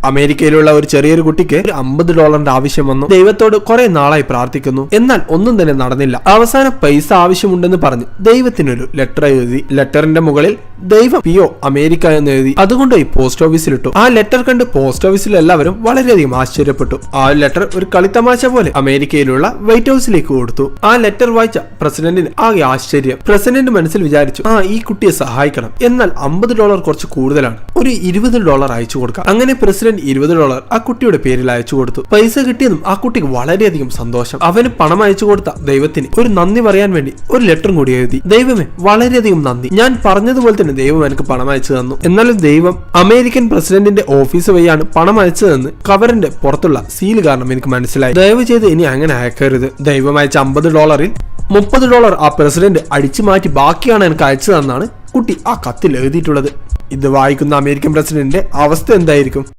അമേരിക്കയിലുള്ള ഒരു ചെറിയൊരു കുട്ടിക്ക് ഒരു $50 ആവശ്യം വന്നു. ദൈവത്തോട് കുറെ നാളായി പ്രാർത്ഥിക്കുന്നു, എന്നാൽ ഒന്നും തന്നെ നടന്നില്ല. അവസാനം പൈസ ആവശ്യമുണ്ടെന്ന് പറഞ്ഞ് ദൈവത്തിനൊരു ലെറ്റർ എഴുതി. ലെറ്ററിന്റെ മുകളിൽ ദൈവം പിയോ അമേരിക്ക എന്ന് എഴുതി. അതുകൊണ്ട് ഈ പോസ്റ്റ് ഓഫീസിലിട്ടു. ആ ലെറ്റർ കണ്ട് പോസ്റ്റ് ഓഫീസിൽ എല്ലാവരും വളരെയധികം ആശ്ചര്യപ്പെട്ടു. ആ ലെറ്റർ ഒരു കളിത്തമാശ പോലെ അമേരിക്കയിലുള്ള വൈറ്റ് ഹൗസിലേക്ക് കൊടുത്തു. ആ ലെറ്റർ വായിച്ച പ്രസിഡന്റിന് ആകെ ആശ്ചര്യം. പ്രസിഡന്റ് മനസ്സിൽ വിചാരിച്ചു, ഈ കുട്ടിയെ സഹായിക്കണം, എന്നാൽ $50 കുറച്ച് കൂടുതലാണ്, ഒരു $20 അയച്ചു കൊടുക്കാം. അങ്ങനെ പ്രസിഡന്റ് $20 ആ കുട്ടിയുടെ പേരിൽ അയച്ചു കൊടുത്തു. പൈസ കിട്ടിയതും ആ കുട്ടിക്ക് വളരെയധികം സന്തോഷം. അവന് പണം അയച്ചു കൊടുത്ത ദൈവത്തിന് ഒരു നന്ദി പറയാൻ വേണ്ടി ഒരു ലെറ്ററും കൂടി എഴുതി. ദൈവമേ, വളരെയധികം നന്ദി, ഞാൻ പറഞ്ഞതുപോലെ തന്നെ ദൈവം എനിക്ക് പണം അയച്ചു തന്നു. എന്നാലും ദൈവം അമേരിക്കൻ പ്രസിഡന്റിന്റെ ഓഫീസ് വഴിയാണ് പണം അയച്ചതെന്ന് കവറിന്റെ പുറത്തുള്ള സീൽ കാരണം എനിക്ക് മനസ്സിലായി. ദയവ് ചെയ്ത് ഇനി അങ്ങനെ അയക്കരുത്. ദൈവം അയച്ച $50 $30 ആ പ്രസിഡന്റ് അടിച്ചു മാറ്റി ബാക്കിയാണ് എനിക്ക് അയച്ചതെന്നാണ് കുട്ടി ആ കത്തിൽ എഴുതിയിട്ടുള്ളത്. ഇത് വായിക്കുന്ന അമേരിക്കൻ പ്രസിഡന്റിന്റെ അവസ്ഥ എന്തായിരിക്കും?